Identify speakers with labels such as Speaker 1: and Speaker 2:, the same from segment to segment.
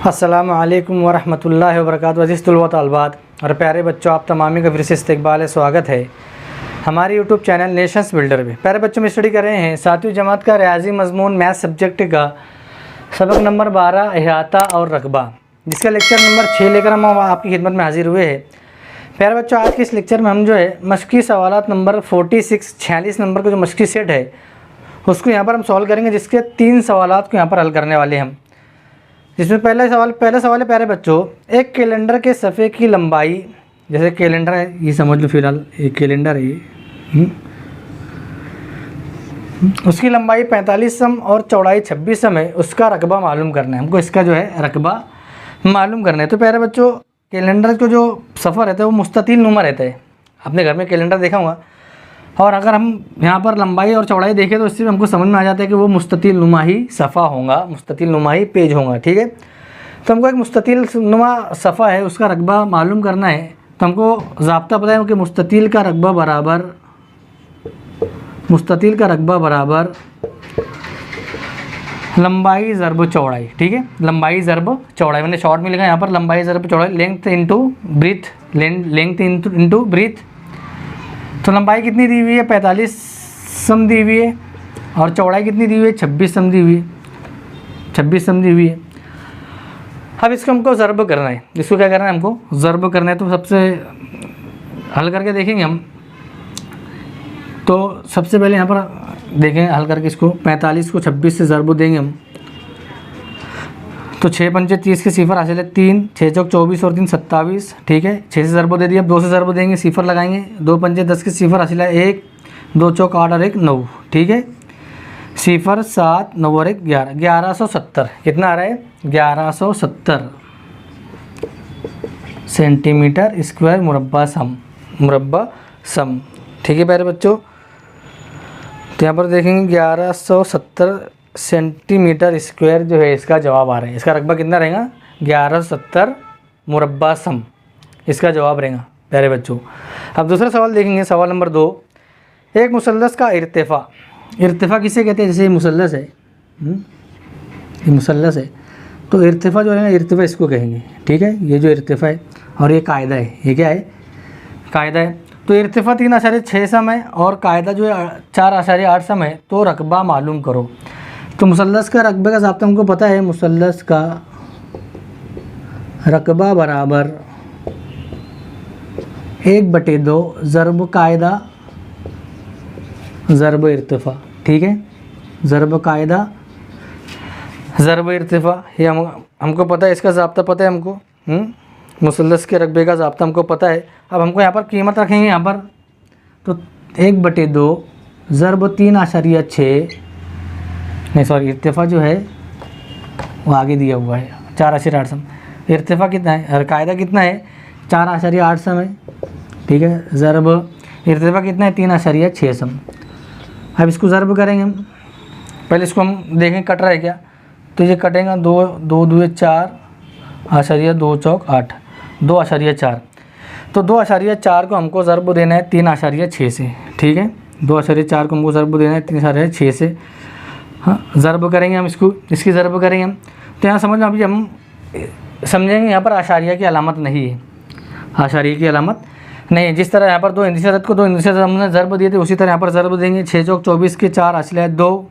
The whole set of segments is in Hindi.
Speaker 1: अस्सलामु अलैकुम वरहमतुल्लाहि वबरकातुहू। अज़ीज़ तुल्बा तलबात और प्यारे बच्चों, आप तमामी का फिर से इस्तकबाल है, स्वागत है हमारे यूट्यूब चैनल नेशंस बिल्डर में। प्यारे बच्चों, में स्टडी कर रहे हैं 7वीं जमात का रियाजी मजमून मैथ सब्जेक्ट का सबक नंबर 12 अहाता और रकबा, जिसका लेक्चर नंबर 6 लेकर हम आपकी खिदमत में हाजिर हुए हैं। प्यारे बच्चों, आज के इस लेक्चर में हम जो है मशक़ी सवालात नंबर 46 नंबर का जो मशक़ी सेट है उसको यहाँ पर हम सॉल्व करेंगे, जिसके 3 सवालात को यहाँ पर हल करने वाले हम। जिसमें पहला सवाल है प्यारे बच्चों, एक कैलेंडर के सफ़े की लंबाई, जैसे कैलेंडर है ये समझ लो, फिलहाल एक कैलेंडर है ये, उसकी लंबाई 45 सम और चौड़ाई 26 सम है, उसका रकबा मालूम करना है हमको। इसका जो है रकबा मालूम करना है। तो प्यारे बच्चों, कैलेंडर को जो सफ़र रहता है वो मुस्ततील नुमा रहता है। आपने घर में कैलेंडर देखा होगा, और अगर हम यहाँ पर लंबाई और चौड़ाई देखें तो इससे हमको समझ में आ जाता है कि वो मुस्ततील नुमा ही सफ़ा होगा, मुस्ततील नुमा ही पेज होगा। ठीक है, तो हमको एक मुस्ततील नुमा सफ़ा है, उसका रकबा मालूम करना है। तो हमको ज़ाब्ता पता है कि मुस्ततील का रकबा बराबर लंबाई ज़रब चौड़ाई। ठीक है, लंबाई ज़रब चौड़ाई, मैंने शॉर्ट में लिखा है यहाँ पर लंबाई ज़रब चौड़ाई, लेंथ इंटू ब्रीथ। तो लंबाई कितनी दी हुई है? 45 सम दी हुई है, और चौड़ाई कितनी दी हुई है? 26 सम दी हुई है। अब इसको हमको ज़रब करना है। इसको क्या करना है? हमको ज़रब करना है। तो सबसे हल करके देखेंगे हम। तो सबसे पहले यहाँ पर देखेंगे हल करके इसको, 45 को 26 से ज़रब देंगे हम। तो 6 पंचे 30 के सिफर हासिल है 3, 6 चौक 24 और 3 27। ठीक है, 6 से ज़रब दे दिया, अब 2 से ज़रब देंगे, सिफर लगाएंगे। 2 पंचे 10 के सिफर हासिल है 1, 2 चौक 8 और 1 9। ठीक है, सिफर 7 9 और 1 11, 1170 कितना आ रहा है? 1170 सेंटीमीटर स्क्वायर मुरब्बा सम। ठीक है प्यारे बच्चों, तो यहाँ पर देखेंगे 1170 सेंटीमीटर स्क्वायर जो है इसका जवाब आ रहा है। इसका रकबा कितना रहेगा? 1170 मुरब्बा सम, इसका जवाब रहेगा प्यारे बच्चों। अब दूसरा सवाल देखेंगे, सवाल नंबर 2, एक मुसल्लस का इर्तिफ़ा किसे कहते हैं? जैसे ये मुसल्लस है, ये मुसल्लस है, तो इर्तिफ़ा जो है ना, इर्तिफ़ा इसको कहेंगे। ठीक है, ये जो इर्तिफ़ा है और ये कायदा है, ये क्या है? कायदा है। तो इर्तिफ़ा 3.6 सम है और कायदा जो है 4.8 सम है। तो रकबा मालूम करो। तो मुसल्लस का रकबे का ज़ाब्ता हमको पता है, मुसल्लस का रकबा बराबर 1/2 ज़रब कायदा ज़रब इर्तिफ़ा। ठीक है, ज़रब कायदा ज़रब इर्तिफ़ा, ये हमको पता है, इसका ज़ाब्ता पता है हमको। मुसल्लस के रकबे का ज़ाब्ता हमको पता है। अब हमको यहाँ पर कीमत रखेंगे यहाँ पर, तो 1/2 ज़रब 3.6, नहीं सॉरी, इर्तिफ़ा जो है वो आगे दिया हुआ है 4.8 सम। इर्तिफ़ा कितना है और कायदा कितना है? 4.8 सम है। ठीक है, ज़रब इर्तिफ़ा कितना है? 3.6 सम। अब इसको ज़रब करेंगे हम। पहले इसको हम देखें कट रहा है क्या, तो ये कटेगा 2 2 4 आशारिया 2 चौक 8, 2.4। तो 2.4 को हमको ज़रब देना है 3.6 से। ठीक है, 2.4 को हमको ज़रब देना है 3.6 से। हाँ, ज़रब करेंगे हम इसको, इसकी ज़रब करेंगे हम। तो यहाँ समझ में अभी हम समझेंगे यहाँ पर आशारिया की अलामत नहीं है, आशारिया की अलामत नहीं है। जिस तरह यहाँ पर 2 हिंदी से को 2 हिंदी से हमने ज़रब दिए थे, उसी तरह यहाँ पर ज़रब देंगे। 6 चौक 24 के 4 हासिल है 2,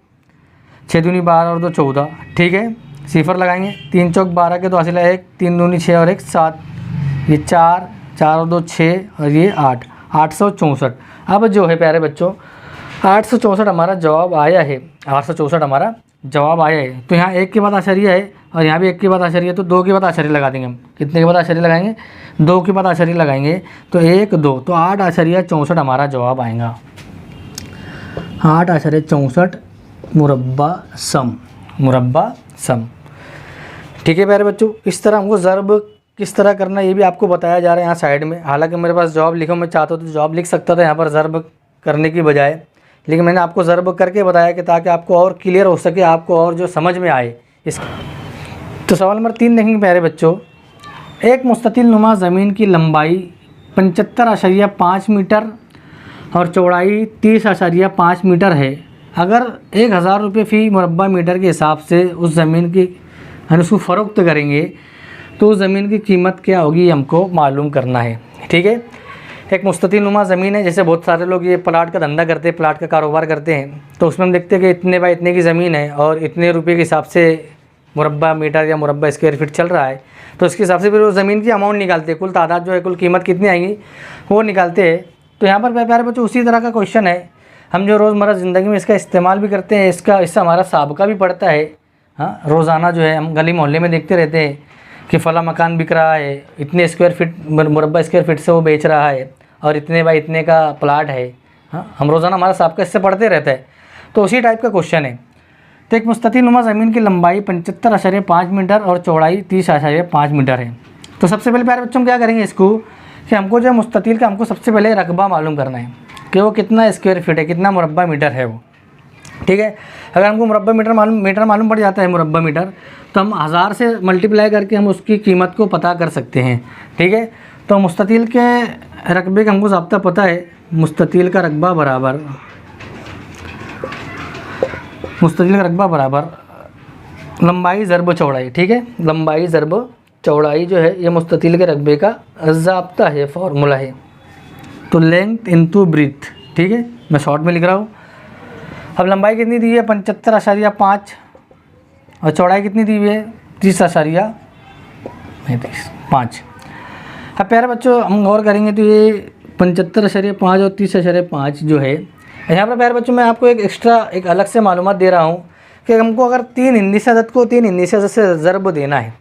Speaker 1: 6 दूनी 12 और 2 14। ठीक है, सिफर लगाएंगे। 3 चौक 12 के 2 हासिल है 1, 3 दूनी 6 और 1 7, ये 4 और 2 6 और ये 8, 864। अब जो है प्यारे बच्चों 864 हमारा जवाब आया है, 864 हमारा जवाब आया है। तो यहाँ 1 के बाद आशारिया है और यहाँ भी 1 के बाद आशारिया है, तो 2 के बाद आशारिया लगा देंगे हम। कितने के बाद आशारिया लगाएंगे? 2 के बाद आशारिया लगाएंगे, तो 1 2, तो 8.64 हमारा जवाब आएगा। 8.64 मुरब्बा सम। ठीक है प्यारे बच्चों, इस तरह हमको ज़रब किस तरह करना ये भी आपको बताया जा रहा है यहाँ साइड में। हालांकि मेरे पास जवाब लिखो, मैं चाहता तो जवाब लिख सकता था यहाँ पर ज़रब करने की बजाय, लेकिन मैंने आपको ज़रब करके बताया कि ताकि आपको और क्लियर हो सके, आपको और जो समझ में आए इस। तो सवाल नंबर 3 देखेंगे प्यारे बच्चों, एक मुस्ततील नुमा ज़मीन की लंबाई 75.5 मीटर और चौड़ाई 30.5 मीटर है। अगर 1000 रुपये फ़ी मुरब्बा मीटर के हिसाब से उस ज़मीन की और उसको फ़रोख्त करेंगे तो उस ज़मीन की कीमत क्या होगी ये हमको मालूम करना है। ठीक है, एक मुस्ततिल नुमा ज़मीन है, जैसे बहुत सारे लोग ये प्लाट का धंधा करते हैं, प्लाट का कारोबार करते हैं, तो उसमें हम देखते हैं कि इतने बाय इतने की ज़मीन है और इतने रुपये के हिसाब से मुरब्बा मीटर या मुरब्बा स्क्वायर फीट चल रहा है, तो उसके हिसाब से फिर वो ज़मीन की अमाउंट निकालते हैं, कुल तादाद जो है, कुल कीमत कितनी आएगी वो निकालते हैं। तो यहाँ पर प्यारे बच्चों उसी तरह का क्वेश्चन है, हम जो रोज़मर्रा ज़िंदगी में इसका इस्तेमाल भी करते हैं, इससे हमारा साबका भी पड़ता है। हाँ, रोज़ाना जो है हम गली मोहल्ले में देखते रहते हैं कि फ़ला मकान बिक रहा है, इतने स्क्वायर फीट मुरब्बा स्क्वायर फीट से वो बेच रहा है और इतने बाय इतने का प्लाट है। हाँ, हम रोज़ाना हमारा साबका इससे पढ़ते रहता है, तो उसी टाइप का क्वेश्चन है। तो एक मुस्ततिल नुमा ज़मीन की लंबाई 75.5 मीटर और चौड़ाई 30.5 मीटर है। तो सबसे पहले प्यारे बच्चों हम क्या करेंगे इसको कि हमको जो मुस्ततिल का हमको सबसे पहले रकबा मालूम करना है कि वो कितना स्क्वायर फीट है, कितना मुरब्बा मीटर है वो। ठीक है, अगर हमको मुरब्बा मीटर मालूम पड़ जाता है मुरब्बा मीटर, तो हम 1000 से मल्टीप्लाई करके हम उसकी कीमत को पता कर सकते हैं। ठीक है, तो मुस्ततिल के रकबे का हमको ज़ाब्ता पता है, मुस्ततिल का रकबा बराबर लंबाई ज़रब चौड़ाई। ठीक है, लंबाई ज़रब चौड़ाई जो है ये मुस्ततिल के रकबे का ज़ाब्ता है, फार्मूला है। तो लेंथ इंटू ब्रीथ। ठीक है, मैं शॉर्ट में लिख रहा हूँ। अब लंबाई कितनी दी हुई है 75.5 और चौड़ाई कितनी दी हुई है 30.5। अब प्यारे बच्चों हम गौर करेंगे तो ये 75.5 और 30.5 जो है, यहाँ पर प्यारे बच्चों मैं आपको एक अलग से मालूमात दे रहा हूँ कि हमको अगर 3 हिंदी अदद को 3 हिंदी अदद से ज़रब देना है,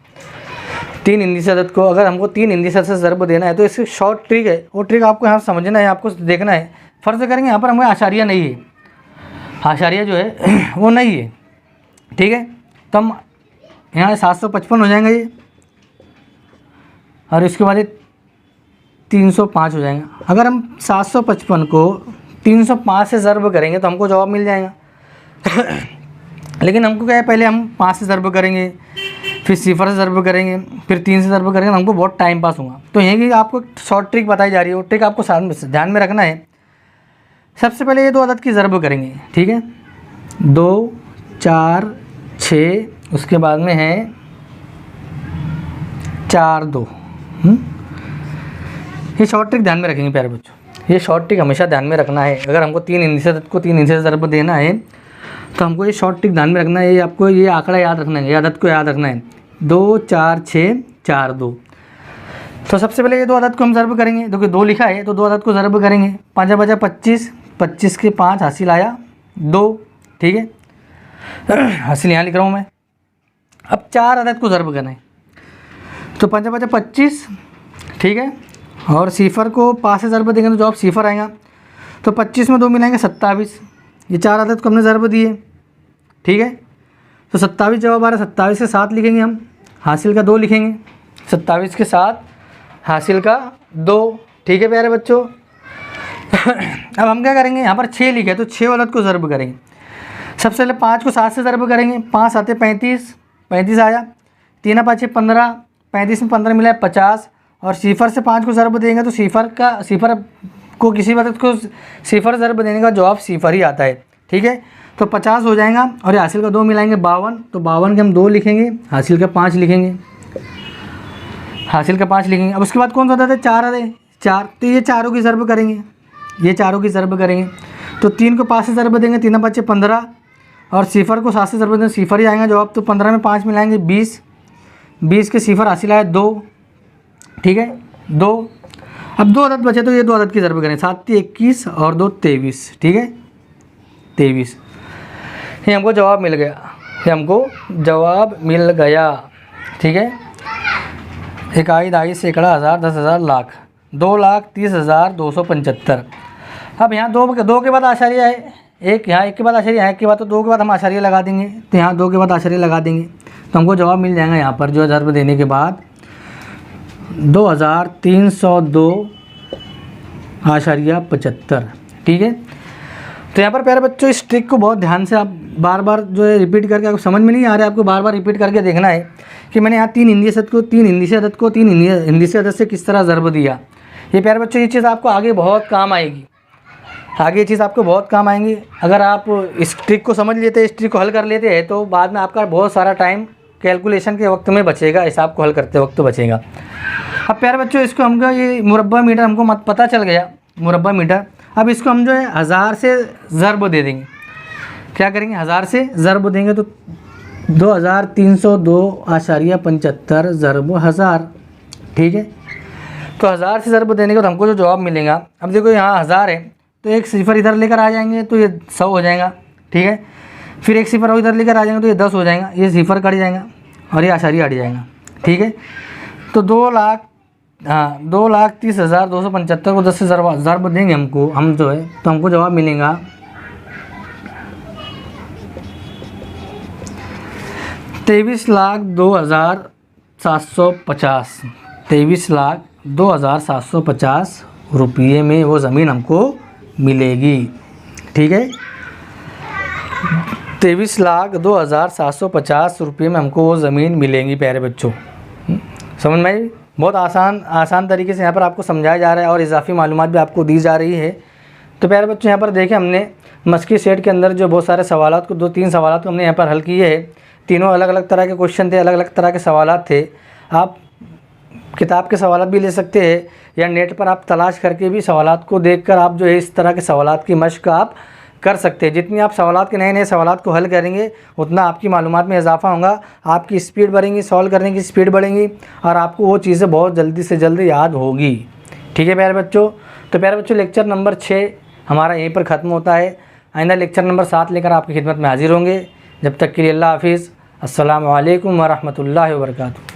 Speaker 1: 3 हिंदी अदद को अगर हमको 3 हिंदी अदद से ज़रब देना है, तो इसकी शॉर्ट ट्रिक है, वो ट्रिक आपको यहाँ समझना है, आपको देखना है। फ़र्ज़ करेंगे यहाँ पर हमें आशारिया नहीं है, आशारिया जो है वो नहीं है। ठीक है, तो हम यहाँ 755 हो जाएंगे ये, और इसके बाद ये 305 हो जाएगा। अगर हम 755 को 305 से ज़रब करेंगे तो हमको जवाब मिल जाएगा। लेकिन हमको क्या है, पहले हम 5 से ज़रब करेंगे, फिर 0 से ज़रब करेंगे, फिर 3 से ज़रब करेंगे, तो हमको बहुत टाइम पास होगा। तो यहीं की आपको शॉर्ट ट्रिक बताई जा रही है, वो ट्रिक आपको ध्यान में रखना है। सबसे पहले ये 2 अदद की ज़रब करेंगे। ठीक है, 2 4 6, उसके बाद में है 4 2। ये शॉर्ट ट्रिक ध्यान में रखेंगे प्यारे बच्चों, ये शॉर्ट ट्रिक हमेशा ध्यान में रखना है। अगर हमको 3 हिंदी अदद को 3 हिंदी से ज़रब देना है तो हमको ये शॉर्ट ट्रिक ध्यान में रखना है। ये आपको ये आंकड़ा याद रखना है, ये अदद को याद रखना है, 2 4 6 4 2। तो सबसे पहले ये 2 अदद को हम ज़रब करेंगे, क्योंकि 2 लिखा है तो 2 अदद को ज़रब करेंगे। 5 बजा 25, 25 के 5 हासिल आया 2। ठीक है, हासिल यहाँ लिख रहा हूँ मैं। अब 4 अदद को ज़रब करना है, तो 5 बजा 25। ठीक है, और 0 को 5 से ज़रब देंगे तो जवाब 0 आएगा। तो 25 में 2 मिलाएंगे 27। ये 4 अदद को हमने ज़रब दिए। ठीक है, तो 27 जवाब आ रहा है। 27 के 7 लिखेंगे हम, हासिल का 2 लिखेंगे, 27 के 7 हासिल का 2। ठीक है प्यारे बच्चों। अब हम क्या करेंगे, यहाँ पर 6 लिखे तो 6 अदद को ज़रब करेंगे। सबसे पहले 5 को 7 से ज़रब करेंगे, 5 आते 35, 35 आया, 3 5 15, 35 में 15 मिला 50, और 0 से 5 को ज़रब देंगे तो 0 को किसी अदद को 0 ज़रब देने का जवाब 0 ही आता है। ठीक है, तो 50 हो जाएगा, और ये हासिल का 2 मिलाएंगे 52, तो 52 के हम 2 लिखेंगे, हासिल का 5 लिखेंगे, हासिल का 5 लिखेंगे। अब उसके बाद कौन सा अदद है, 4 अदद 4, तो ये चारों की ज़रब करेंगे, ये चारों की ज़रब करेंगे। तो 3 को 5 से ज़रब देंगे, 3 5 15, और 0 को 7 से ज़रब देंगे 0 ही आएगा जवाब। तो 15 में 5 मिलाएंगे 20, 20 के 0 हासिल आया 2। ठीक है, 2। अब 2 अदद बचे तो ये 2 अदद की ज़रब करें, 7 21 और 2 23। ठीक है, 23। ये हमको जवाब मिल गया, ये हमको जवाब मिल गया। ठीक है, 1 दाई सैकड़ा हज़ार 10,000 लाख 2,30,275। अब यहाँ 2 के बाद आशारिया है, एक यहाँ 1 के बाद आशारिया, यहाँ 1 के बाद, तो 2 के बाद हम आशारिया लगा देंगे, तो यहाँ 2 के बाद आशारिया लगा देंगे, तो हमको जवाब मिल जाएगा यहाँ पर जो ज़रब देने के बाद 2,302.75। ठीक है, तो यहाँ पर प्यारे बच्चों इस ट्रिक को बहुत ध्यान से आप बार बार जो है रिपीट करके, आपको समझ में नहीं आ रहा है, आपको बार बार रिपीट करके देखना है कि मैंने यहाँ 3 हिंदी अदद को 3 हिंदी अदद से किस तरह ज़रब दिया। ये प्यारे बच्चों ये चीज़ आपको आगे बहुत काम आएगी, आगे ये चीज़ आपको बहुत काम आएंगी। अगर आप इस ट्रिक को समझ लेते हैं, इस ट्रिक को हल कर लेते हैं, तो बाद में आपका बहुत सारा टाइम कैलकुलेशन के वक्त में बचेगा, हिसाब को हल करते वक्त बचेगा। अब प्यारे बच्चों इसको हमको ये मुरब्बा मीटर हमको मत पता चल गया, मुरब्बा मीटर। अब इसको हम जो है 1000 से ज़र्ब दे देंगे। क्या करेंगे, 1000 से ज़र्ब देंगे तो 2302.75 ज़र्ब 1000, ठीक है। तो 1000 से ज़र्ब देने के बाद हमको जो जवाब मिलेगा, अब देखो यहाँ 1000 है तो एक सिफर इधर लेकर आ जाएंगे तो ये 100 हो जाएगा, ठीक है। फिर एक सिफर इधर लेकर आ जाएंगे तो ये 10 हो जाएगा, ये सिफर कट जाएगा और ये आशारिया हट जाएगा, ठीक है। तो 2,30,275 को 10 से ज़र्ब देंगे हमको, हम जो है तो हमको जवाब मिलेगा 23,02,750, 23,02,750 रुपये में वो ज़मीन हमको मिलेगी, ठीक है। 23,02,750 रुपये में हमको वो ज़मीन मिलेंगी प्यारे बच्चों। समझ में आई? बहुत आसान तरीके से यहाँ पर आपको समझाया जा रहा है और इजाफी मालूमात भी आपको दी जा रही है। तो प्यारे बच्चों यहाँ पर देखें हमने मस्की सेट के अंदर जो बहुत सारे सवालात को 2-3 सवालात को हमने यहाँ पर हल किए हैं। तीनों अलग अलग तरह के क्वेश्चन थे, अलग अलग तरह के सवालात थे। आप किताब के सवालात भी ले सकते हैं या नेट पर आप तलाश करके भी सवालात को देखकर आप जो है इस तरह के सवालात की मश्क आप कर सकते हैं। जितनी आप सवालात के नए सवालात को हल करेंगे उतना आपकी मालूमात में इजाफा होगा, आपकी स्पीड बढ़ेंगी, सॉल्व करने की स्पीड बढ़ेंगी और आपको वो चीज़ें बहुत जल्दी से जल्दी याद होगी, ठीक है प्यारे बच्चों। तो प्यारे बच्चों लेक्चर नंबर 6 हमारा यहीं पर ख़त्म होता है। आइंदा लेक्चर नंबर 7 लेकर आपकी खिदमत में हाजिर होंगे। जब तक के लिए अल्लाह हाफिज़। अस्सलामु अलैकुम व रहमतुल्लाहि व बरकातुहू।